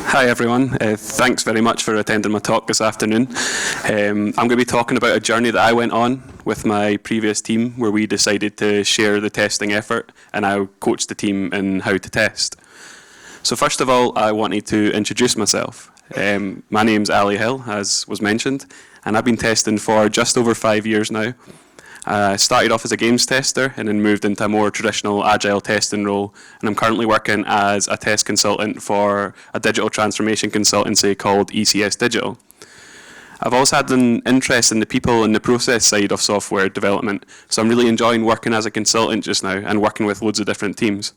Hi everyone, thanks very much for attending my talk this afternoon. I'm going to be talking about a journey that I went on with my previous team where we decided to share the testing effort and I coached the team in how to test. So first of all, I wanted to introduce myself. My name's Ali Hill, as was mentioned, and I've been testing for just over 5 years now. I started off as a games tester and then moved into a more traditional Agile testing role, and I'm currently working as a test consultant for a digital transformation consultancy called ECS Digital. I've also had an interest in the people and the process side of software development, so I'm really enjoying working as a consultant just now and working with loads of different teams.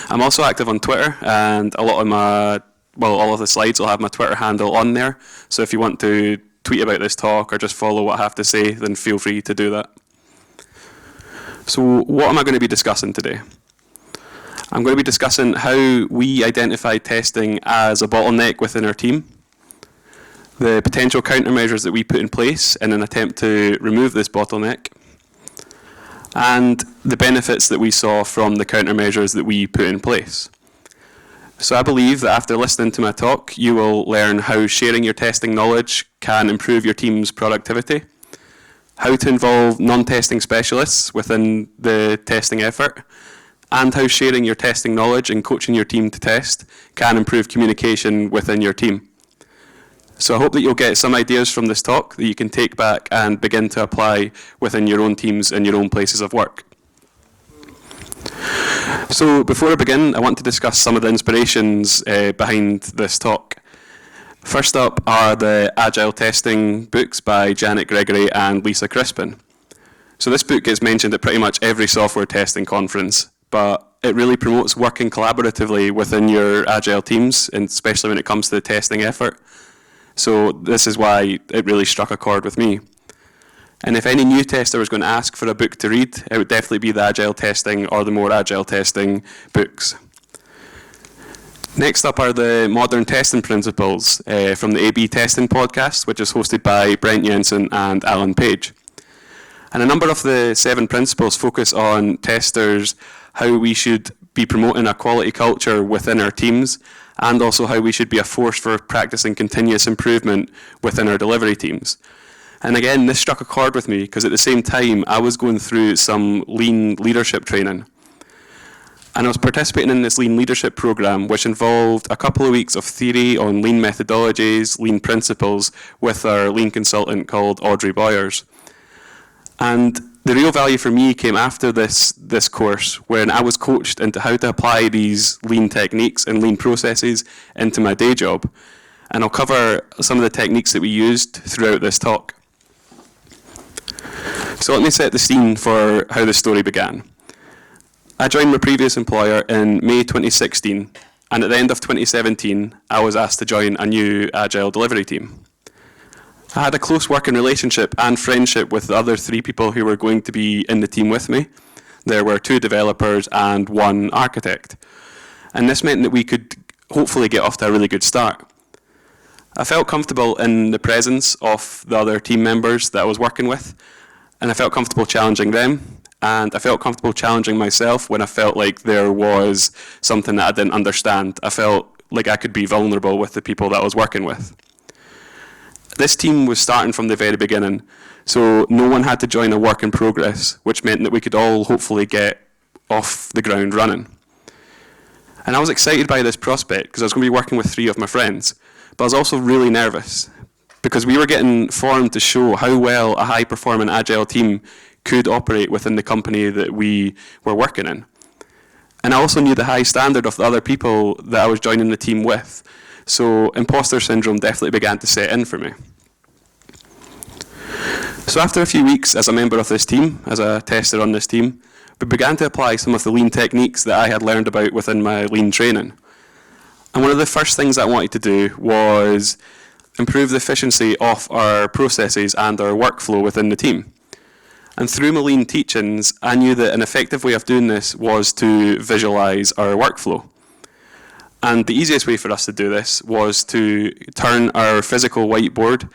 I'm also active on Twitter, and all of the slides will have my Twitter handle on there, so if you want to tweet about this talk or just follow what I have to say, then feel free to do that. So what am I going to be discussing today? I'm going to be discussing how we identify testing as a bottleneck within our team, the potential countermeasures that we put in place in an attempt to remove this bottleneck, and the benefits that we saw from the countermeasures that we put in place. So I believe that after listening to my talk, you will learn how sharing your testing knowledge can improve your team's productivity, how to involve non-testing specialists within the testing effort, and how sharing your testing knowledge and coaching your team to test can improve communication within your team. So I hope that you'll get some ideas from this talk that you can take back and begin to apply within your own teams and your own places of work. So before I begin, I want to discuss some of the inspirations behind this talk. First up are the Agile testing books by Janet Gregory and Lisa Crispin. So this book gets mentioned at pretty much every software testing conference, but it really promotes working collaboratively within your Agile teams, and especially when it comes to the testing effort. So this is why it really struck a chord with me. And if any new tester was going to ask for a book to read, it would definitely be the Agile testing or the more Agile testing books. Next up are the modern testing principles from the A/B testing podcast, which is hosted by Brent Jensen and Alan Page. And a number of the 7 principles focus on testers, how we should be promoting a quality culture within our teams, and also how we should be a force for practicing continuous improvement within our delivery teams. And again, this struck a chord with me because at the same time, I was going through some lean leadership training. And I was participating in this lean leadership program, which involved a couple of weeks of theory on lean methodologies, lean principles, with our lean consultant called Audrey Boyers. And the real value for me came after this course, when I was coached into how to apply these lean techniques and lean processes into my day job. And I'll cover some of the techniques that we used throughout this talk. So let me set the scene for how the story began. I joined my previous employer in May 2016, and at the end of 2017, I was asked to join a new Agile delivery team. I had a close working relationship and friendship with the other 3 people who were going to be in the team with me. There were 2 developers and 1 architect. And this meant that we could hopefully get off to a really good start. I felt comfortable in the presence of the other team members that I was working with, and I felt comfortable challenging them, and I felt comfortable challenging myself when I felt like there was something that I didn't understand. I felt like I could be vulnerable with the people that I was working with. This team was starting from the very beginning, so no one had to join a work in progress, which meant that we could all hopefully get off the ground running. And I was excited by this prospect because I was going to be working with 3 of my friends, but I was also really nervous because we were getting formed to show how well a high-performing Agile team could operate within the company that we were working in. And I also knew the high standard of the other people that I was joining the team with, so imposter syndrome definitely began to set in for me. So after a few weeks as a member of this team, as a tester on this team, we began to apply some of the lean techniques that I had learned about within my lean training. And one of the first things I wanted to do was improve the efficiency of our processes and our workflow within the team. And through my lean teachings, I knew that an effective way of doing this was to visualize our workflow. And the easiest way for us to do this was to turn our physical whiteboard,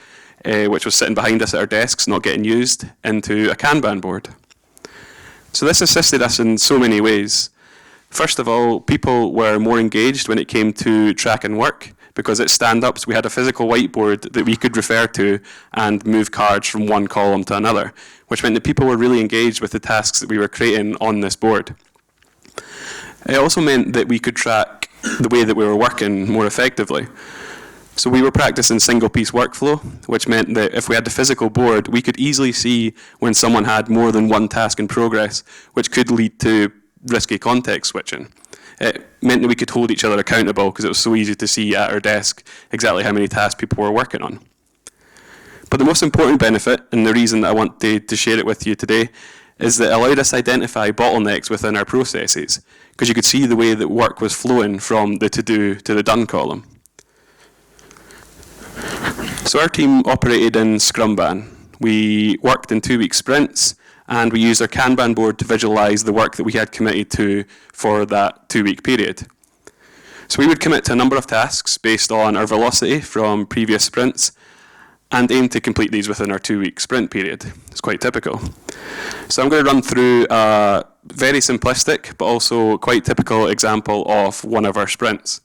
which was sitting behind us at our desks, not getting used, into a Kanban board. So this assisted us in so many ways. First of all, people were more engaged when it came to tracking work, because at stand-ups we had a physical whiteboard that we could refer to and move cards from one column to another, which meant that people were really engaged with the tasks that we were creating on this board. It also meant that we could track the way that we were working more effectively. So we were practicing single-piece workflow, which meant that if we had the physical board, we could easily see when someone had more than one task in progress, which could lead to risky context switching. It meant that we could hold each other accountable because it was so easy to see at our desk exactly how many tasks people were working on. But the most important benefit, and the reason that I want to share it with you today, is that it allowed us to identify bottlenecks within our processes, because you could see the way that work was flowing from the to-do to the done column. So our team operated in Scrumban. We worked in 2-week sprints, and we used our Kanban board to visualize the work that we had committed to for that 2-week period. So we would commit to a number of tasks based on our velocity from previous sprints and aim to complete these within our 2-week sprint period. It's quite typical. So I'm going to run through a very simplistic but also quite typical example of one of our sprints.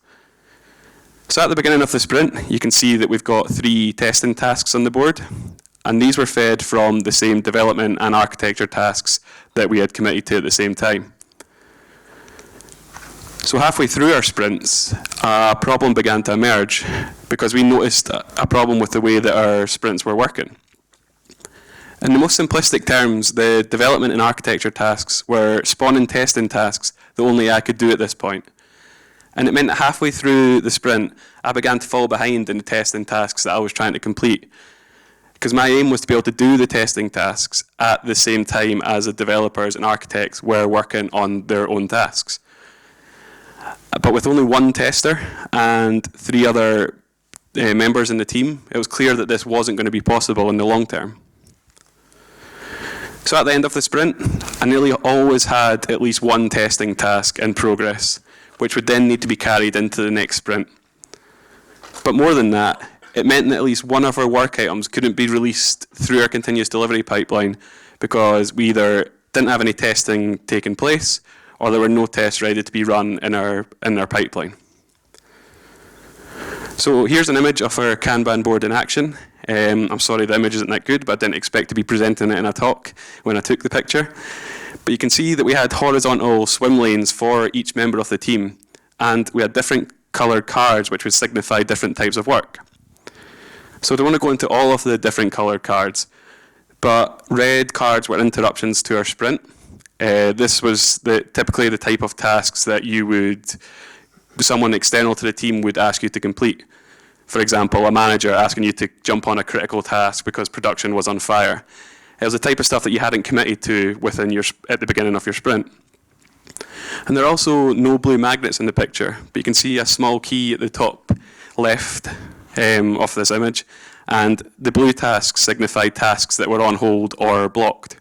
So at the beginning of the sprint, you can see that we've got 3 testing tasks on the board, and these were fed from the same development and architecture tasks that we had committed to at the same time. So halfway through our sprints, a problem began to emerge because we noticed a problem with the way that our sprints were working. In the most simplistic terms, the development and architecture tasks were spawning testing tasks that only I could do at this point. And it meant that halfway through the sprint, I began to fall behind in the testing tasks that I was trying to complete, because my aim was to be able to do the testing tasks at the same time as the developers and architects were working on their own tasks. But with only one tester and 3 other members in the team, it was clear that this wasn't going to be possible in the long term. So at the end of the sprint, I nearly always had at least one testing task in progress, which would then need to be carried into the next sprint. But more than that, it meant that at least one of our work items couldn't be released through our continuous delivery pipeline because we either didn't have any testing taking place or there were no tests ready to be run in our pipeline. So here's an image of our Kanban board in action. I'm sorry the image isn't that good, but I didn't expect to be presenting it in a talk when I took the picture. But you can see that we had horizontal swim lanes for each member of the team, and we had different coloured cards which would signify different types of work. So I don't want to go into all of the different coloured cards, but red cards were interruptions to our sprint. This was typically the type of tasks that someone external to the team would ask you to complete. For example, a manager asking you to jump on a critical task because production was on fire. It was the type of stuff that you hadn't committed to at the beginning of your sprint. And there are also no blue magnets in the picture, but you can see a small key at the top left of this image, and the blue tasks signify tasks that were on hold or blocked.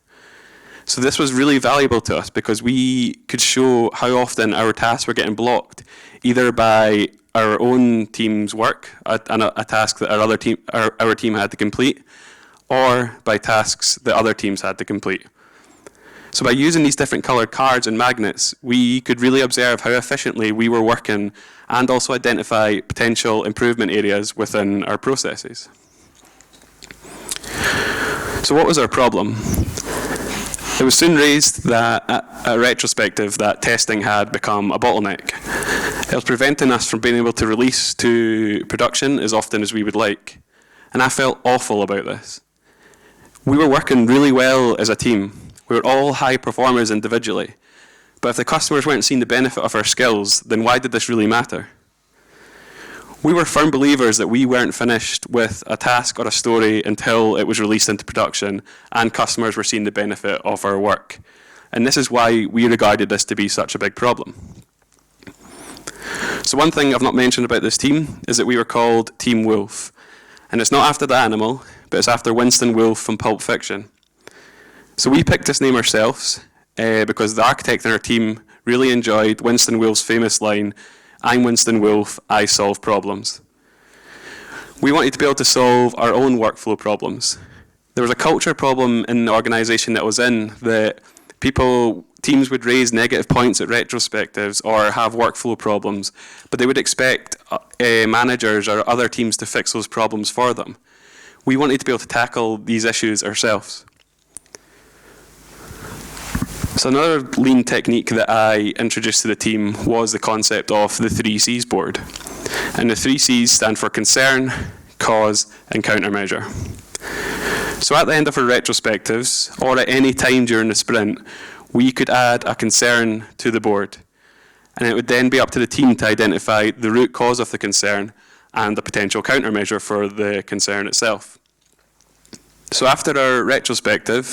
So this was really valuable to us because we could show how often our tasks were getting blocked, either by our own team's work, a task that our team had to complete, or by tasks that other teams had to complete. So by using these different coloured cards and magnets, we could really observe how efficiently we were working and also identify potential improvement areas within our processes. So what was our problem? It was soon raised that, at retrospective, that testing had become a bottleneck. It was preventing us from being able to release to production as often as we would like. And I felt awful about this. We were working really well as a team. We were all high performers individually. But if the customers weren't seeing the benefit of our skills, then why did this really matter? We were firm believers that we weren't finished with a task or a story until it was released into production and customers were seeing the benefit of our work. And this is why we regarded this to be such a big problem. So one thing I've not mentioned about this team is that we were called Team Wolff. And it's not after the animal, but it's after Winston Wolff from Pulp Fiction. So we picked this name ourselves because the architect in our team really enjoyed Winston Wolff's famous line, "I'm Winston Wolff, I solve problems." We wanted to be able to solve our own workflow problems. There was a culture problem in the organisation that I was in that people teams would raise negative points at retrospectives or have workflow problems, but they would expect managers or other teams to fix those problems for them. We wanted to be able to tackle these issues ourselves. So another lean technique that I introduced to the team was the concept of the 3 C's board. And the 3 C's stand for concern, cause, and countermeasure. So at the end of our retrospectives, or at any time during the sprint, we could add a concern to the board. And it would then be up to the team to identify the root cause of the concern and the potential countermeasure for the concern itself. So after our retrospective,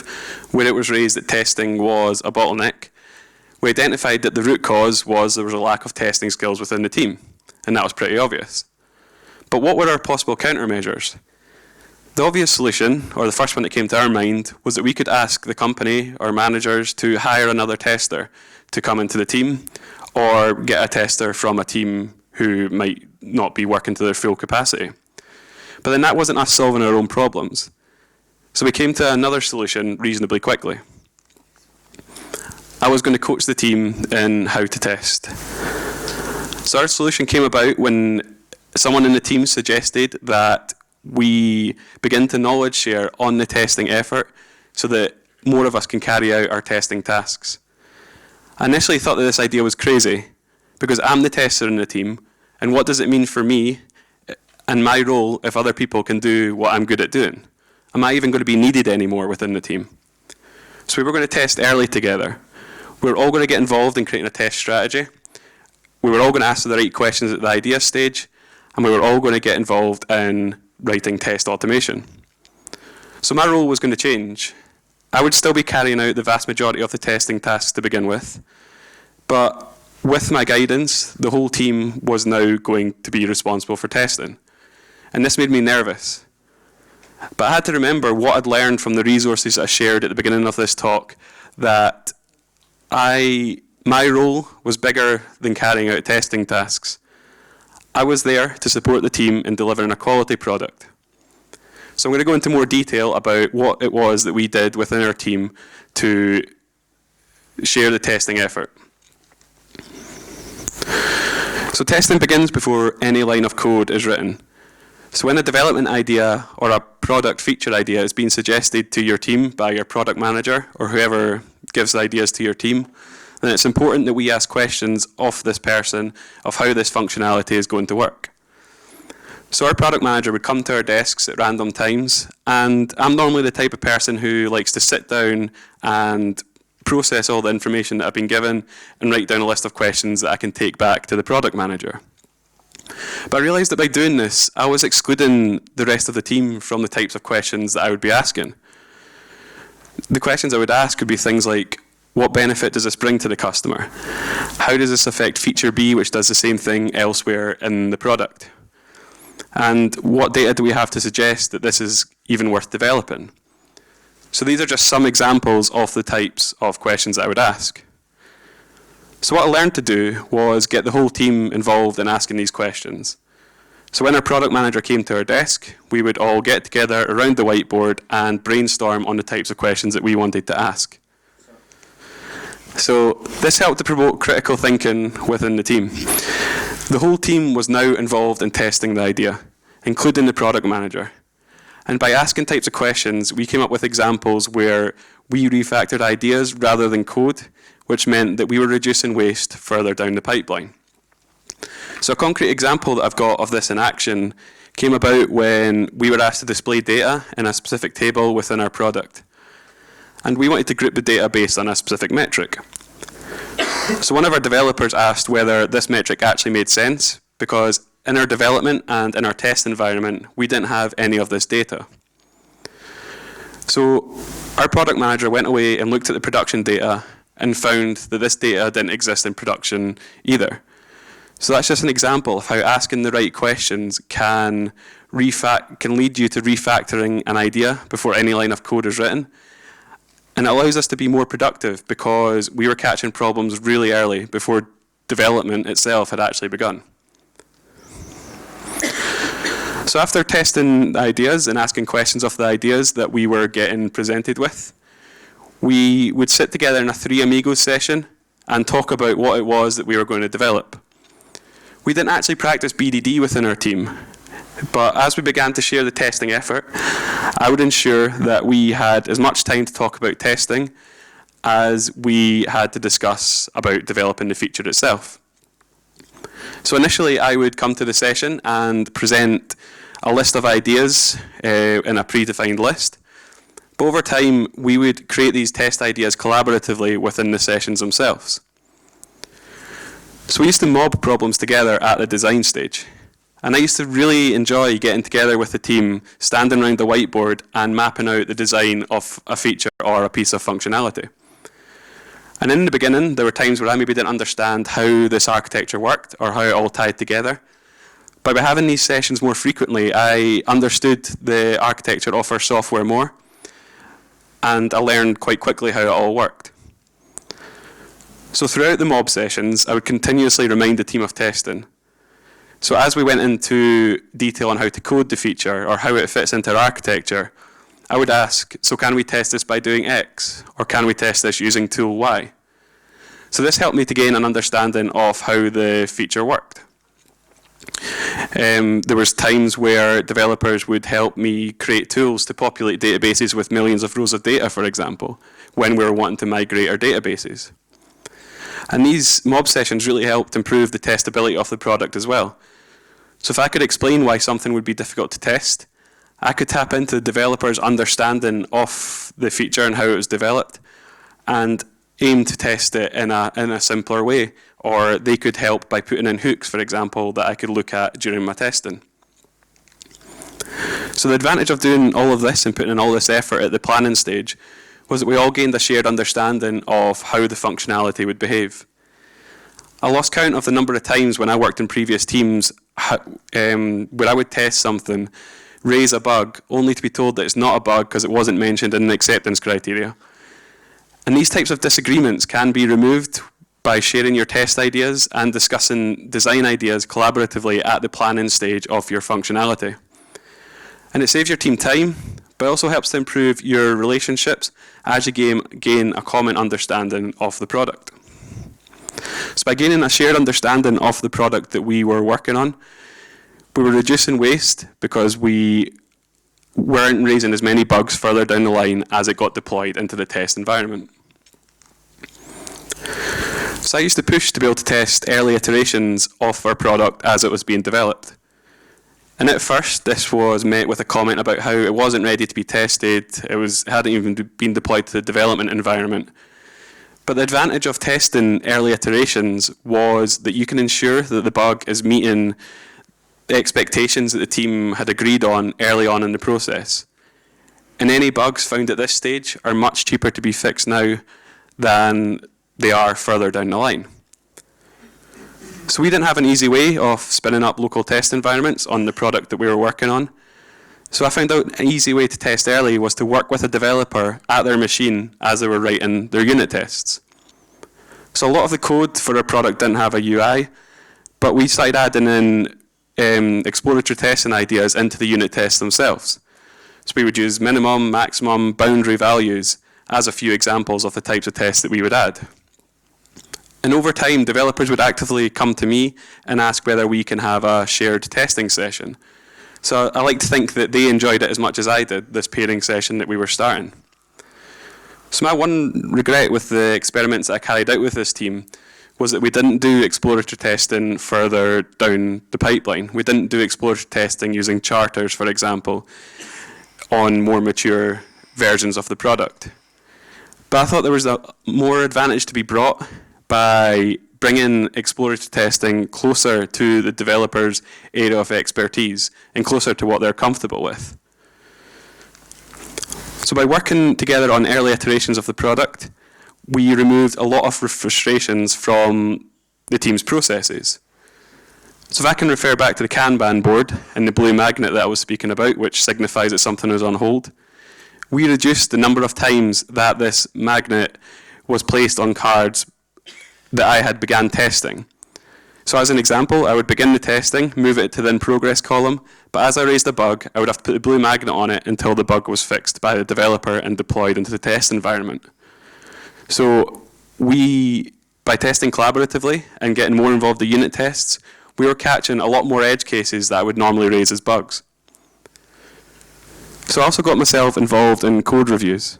where it was raised that testing was a bottleneck, we identified that the root cause was there was a lack of testing skills within the team, and that was pretty obvious. But what were our possible countermeasures? The obvious solution, or the first one that came to our mind, was that we could ask the company or managers to hire another tester to come into the team, or get a tester from a team who might not be working to their full capacity. But then that wasn't us solving our own problems. So we came to another solution reasonably quickly. I was going to coach the team in how to test. So our solution came about when someone in the team suggested that we begin to knowledge share on the testing effort so that more of us can carry out our testing tasks. I initially thought that this idea was crazy because I'm the tester in the team, and what does it mean for me and my role if other people can do what I'm good at doing? Am I even going to be needed anymore within the team? So we were going to test early together. We were all going to get involved in creating a test strategy. We were all going to ask the right questions at the idea stage, and we were all going to get involved in writing test automation. So my role was going to change. I would still be carrying out the vast majority of the testing tasks to begin with, but with my guidance, the whole team was now going to be responsible for testing. And this made me nervous. But I had to remember what I'd learned from the resources I shared at the beginning of this talk, that my role was bigger than carrying out testing tasks. I was there to support the team in delivering a quality product. So I'm going to go into more detail about what it was that we did within our team to share the testing effort. So testing begins before any line of code is written. So when a development idea or a product feature idea is being suggested to your team by your product manager or whoever gives the ideas to your team, then it's important that we ask questions of this person of how this functionality is going to work. So our product manager would come to our desks at random times, and I'm normally the type of person who likes to sit down and process all the information that I've been given and write down a list of questions that I can take back to the product manager. But I realised that by doing this, I was excluding the rest of the team from the types of questions that I would be asking. The questions I would ask would be things like, what benefit does this bring to the customer? How does this affect feature B, which does the same thing elsewhere in the product? And what data do we have to suggest that this is even worth developing? So these are just some examples of the types of questions that I would ask. So what I learned to do was get the whole team involved in asking these questions. So when our product manager came to our desk, we would all get together around the whiteboard and brainstorm on the types of questions that we wanted to ask. So this helped to promote critical thinking within the team. The whole team was now involved in testing the idea, including the product manager. And by asking types of questions, we came up with examples where we refactored ideas rather than code, which meant that we were reducing waste further down the pipeline. So a concrete example that I've got of this in action came about when we were asked to display data in a specific table within our product. And we wanted to group the data based on a specific metric. So one of our developers asked whether this metric actually made sense, because in our development and in our test environment, we didn't have any of this data. So our product manager went away and looked at the production data and found that this data didn't exist in production either. So that's just an example of how asking the right questions can lead you to refactoring an idea before any line of code is written. And it allows us to be more productive because we were catching problems really early before development itself had actually begun. So after testing the ideas and asking questions of the ideas that we were getting presented with, we would sit together in a Three Amigos session and talk about what it was that we were going to develop. We didn't actually practice BDD within our team, but as we began to share the testing effort, I would ensure that we had as much time to talk about testing as we had to discuss about developing the feature itself. So initially, I would come to the session and present a list of ideas in a predefined list. But over time, we would create these test ideas collaboratively within the sessions themselves. So we used to mob problems together at the design stage. And I used to really enjoy getting together with the team, standing around the whiteboard and mapping out the design of a feature or a piece of functionality. And in the beginning, there were times where I maybe didn't understand how this architecture worked or how it all tied together. But by having these sessions more frequently, I understood the architecture of our software more, and I learned quite quickly how it all worked. So throughout the mob sessions, I would continuously remind the team of testing. So as we went into detail on how to code the feature or how it fits into our architecture, I would ask, so can we test this by doing X? Or can we test this using tool Y? So this helped me to gain an understanding of how the feature worked. There was times where developers would help me create tools to populate databases with millions of rows of data, for example, when we were wanting to migrate our databases. And these mob sessions really helped improve the testability of the product as well. So if I could explain why something would be difficult to test, I could tap into the developer's understanding of the feature and how it was developed and aim to test it in a simpler way. Or they could help by putting in hooks, for example, that I could look at during my testing. So the advantage of doing all of this and putting in all this effort at the planning stage was that we all gained a shared understanding of how the functionality would behave. I lost count of the number of times when I worked in previous teams where I would test something, raise a bug, only to be told that it's not a bug because it wasn't mentioned in the acceptance criteria. And these types of disagreements can be removed by sharing your test ideas and discussing design ideas collaboratively at the planning stage of your functionality. And it saves your team time, but also helps to improve your relationships as you gain a common understanding of the product. So by gaining a shared understanding of the product that we were working on, we were reducing waste because we weren't raising as many bugs further down the line as it got deployed into the test environment. So I used to push to be able to test early iterations of our product as it was being developed. And at first, this was met with a comment about how it wasn't ready to be tested, it hadn't even been deployed to the development environment. But the advantage of testing early iterations was that you can ensure that the bug is meeting the expectations that the team had agreed on early on in the process. And any bugs found at this stage are much cheaper to be fixed now than they are further down the line. So we didn't have an easy way of spinning up local test environments on the product that we were working on. So I found out an easy way to test early was to work with a developer at their machine as they were writing their unit tests. So a lot of the code for our product didn't have a UI, but we started adding in exploratory testing ideas into the unit tests themselves. So we would use minimum, maximum, boundary values as a few examples of the types of tests that we would add. And over time, developers would actively come to me and ask whether we can have a shared testing session. So I like to think that they enjoyed it as much as I did, this pairing session that we were starting. So my one regret with the experiments that I carried out with this team was that we didn't do exploratory testing further down the pipeline. We didn't do exploratory testing using charters, for example, on more mature versions of the product. But I thought there was a more advantage to be brought by bringing exploratory testing closer to the developer's area of expertise and closer to what they're comfortable with. So by working together on early iterations of the product, we removed a lot of frustrations from the team's processes. So if I can refer back to the Kanban board and the blue magnet that I was speaking about, which signifies that something is on hold, we reduced the number of times that this magnet was placed on cards that I had began testing. So as an example, I would begin the testing, move it to the in progress column, but as I raised a bug, I would have to put the blue magnet on it until the bug was fixed by the developer and deployed into the test environment. So by testing collaboratively and getting more involved in unit tests, we were catching a lot more edge cases that I would normally raise as bugs. So I also got myself involved in code reviews.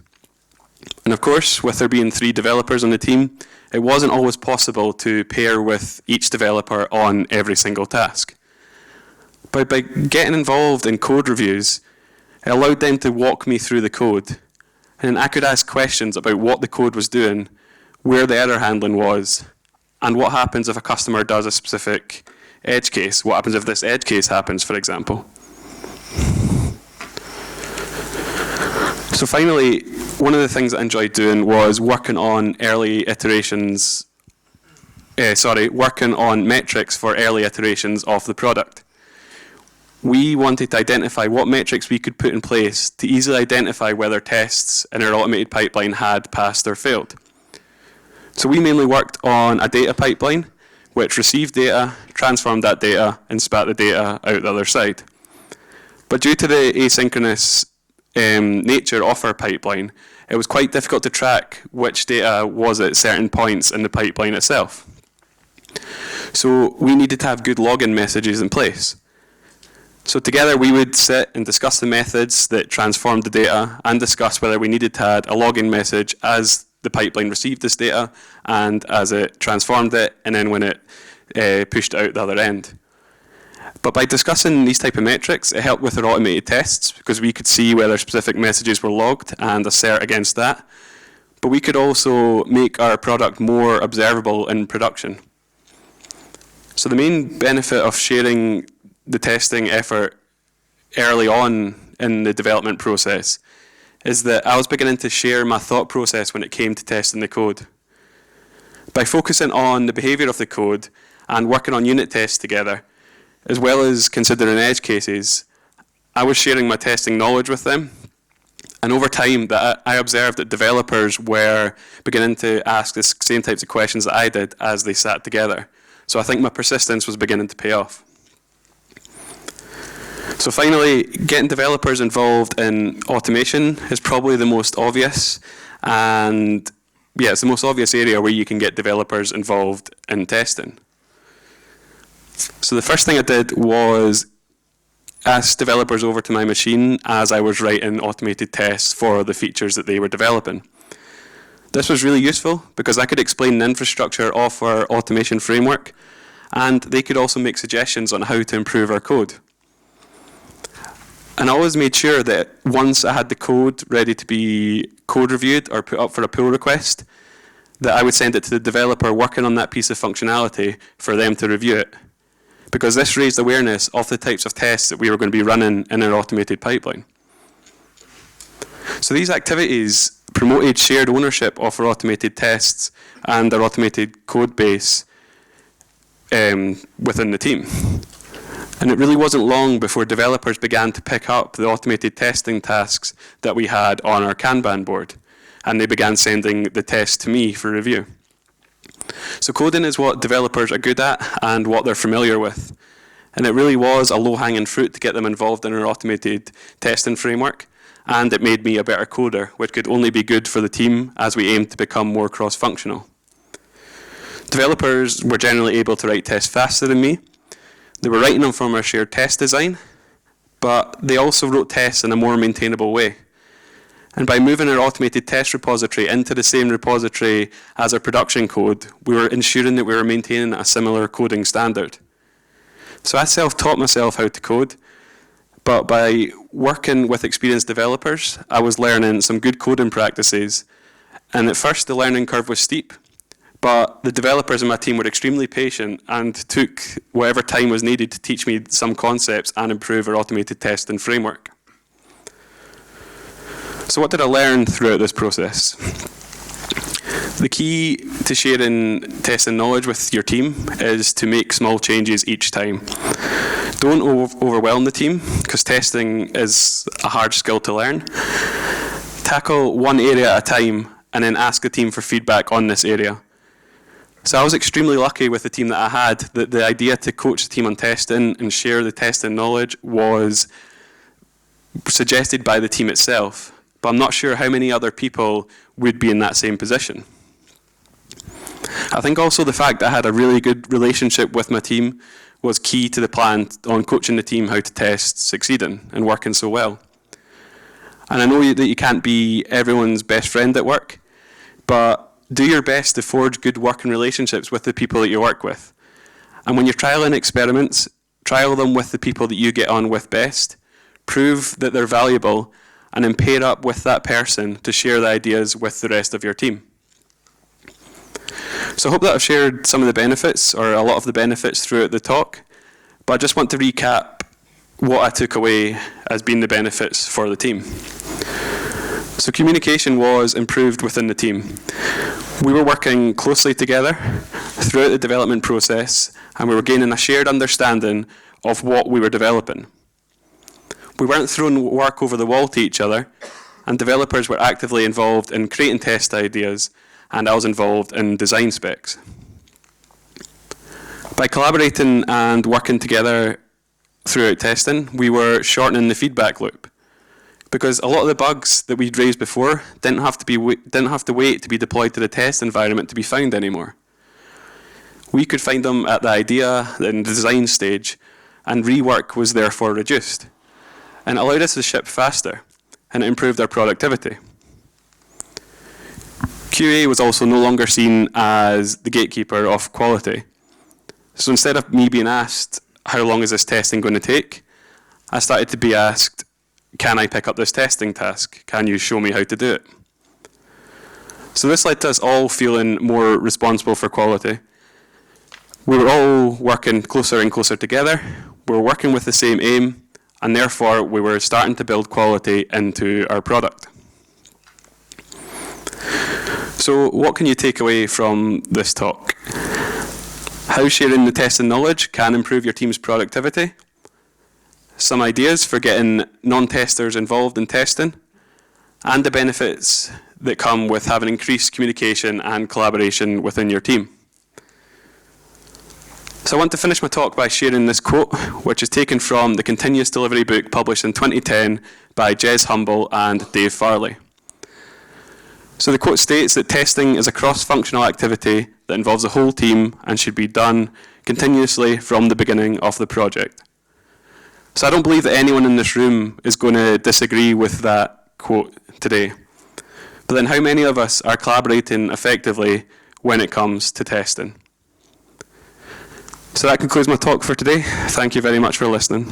And of course, with there being 3 developers on the team, it wasn't always possible to pair with each developer on every single task. But by getting involved in code reviews, it allowed them to walk me through the code. And then I could ask questions about what the code was doing, where the error handling was, and what happens if a customer does a specific edge case. What happens if this edge case happens, for example? So finally, one of the things I enjoyed doing was working on working on metrics for early iterations of the product. We wanted to identify what metrics we could put in place to easily identify whether tests in our automated pipeline had passed or failed. So we mainly worked on a data pipeline, which received data, transformed that data, and spat the data out the other side. But due to the asynchronous nature of our pipeline, it was quite difficult to track which data was at certain points in the pipeline itself. So we needed to have good login messages in place. So together we would sit and discuss the methods that transformed the data and discuss whether we needed to add a login message as the pipeline received this data and as it transformed it, and then when it pushed it out the other end. But by discussing these type of metrics, it helped with our automated tests because we could see whether specific messages were logged and assert against that. But we could also make our product more observable in production. So the main benefit of sharing the testing effort early on in the development process is that I was beginning to share my thought process when it came to testing the code. By focusing on the behavior of the code and working on unit tests together, as well as considering edge cases, I was sharing my testing knowledge with them. And over time, I observed that developers were beginning to ask the same types of questions that I did as they sat together. So I think my persistence was beginning to pay off. So finally, getting developers involved in automation is probably the most obvious, and it's the most obvious area where you can get developers involved in testing. So the first thing I did was ask developers over to my machine as I was writing automated tests for the features that they were developing. This was really useful because I could explain the infrastructure of our automation framework, and they could also make suggestions on how to improve our code. And I always made sure that once I had the code ready to be code reviewed or put up for a pull request, that I would send it to the developer working on that piece of functionality for them to review it. Because this raised awareness of the types of tests that we were going to be running in our automated pipeline. So these activities promoted shared ownership of our automated tests and our automated code base within the team. And it really wasn't long before developers began to pick up the automated testing tasks that we had on our Kanban board, and they began sending the tests to me for review. So coding is what developers are good at and what they're familiar with. And it really was a low-hanging fruit to get them involved in our automated testing framework, and it made me a better coder, which could only be good for the team as we aimed to become more cross-functional. Developers were generally able to write tests faster than me. They were writing them from our shared test design, but they also wrote tests in a more maintainable way. And by moving our automated test repository into the same repository as our production code, we were ensuring that we were maintaining a similar coding standard. So I self-taught myself how to code, but by working with experienced developers, I was learning some good coding practices. And at first, the learning curve was steep, but the developers in my team were extremely patient and took whatever time was needed to teach me some concepts and improve our automated testing framework. So what did I learn throughout this process? The key to sharing testing knowledge with your team is to make small changes each time. Don't overwhelm the team, because testing is a hard skill to learn. Tackle one area at a time and then ask the team for feedback on this area. So I was extremely lucky with the team that I had, that the idea to coach the team on testing and share the testing knowledge was suggested by the team itself. But I'm not sure how many other people would be in that same position. I think also the fact that I had a really good relationship with my team was key to the plan on coaching the team how to test succeeding and working so well. And I know that you can't be everyone's best friend at work, but do your best to forge good working relationships with the people that you work with. And when you're trialing experiments, trial them with the people that you get on with best, prove that they're valuable, and then pair up with that person to share the ideas with the rest of your team. So I hope that I've shared some of the benefits, or a lot of the benefits throughout the talk, but I just want to recap what I took away as being the benefits for the team. So communication was improved within the team. We were working closely together throughout the development process, and we were gaining a shared understanding of what we were developing. We weren't throwing work over the wall to each other, and developers were actively involved in creating test ideas, and I was involved in design specs. By collaborating and working together throughout testing, we were shortening the feedback loop, because a lot of the bugs that we'd raised before didn't have to wait to be deployed to the test environment to be found anymore. We could find them at the idea and design stage, and rework was therefore reduced. And it allowed us to ship faster, and it improved our productivity. QA was also no longer seen as the gatekeeper of quality. So instead of me being asked, how long is this testing going to take? I started to be asked, can I pick up this testing task? Can you show me how to do it? So this led to us all feeling more responsible for quality. We were all working closer and closer together. We were working with the same aim, and therefore we were starting to build quality into our product. So what can you take away from this talk? How sharing the testing knowledge can improve your team's productivity. Some ideas for getting non-testers involved in testing, and the benefits that come with having increased communication and collaboration within your team. So I want to finish my talk by sharing this quote, which is taken from the Continuous Delivery book published in 2010 by Jez Humble and Dave Farley. So the quote states that testing is a cross-functional activity that involves the whole team and should be done continuously from the beginning of the project. So I don't believe that anyone in this room is going to disagree with that quote today. But then how many of us are collaborating effectively when it comes to testing? So that concludes my talk for today. Thank you very much for listening.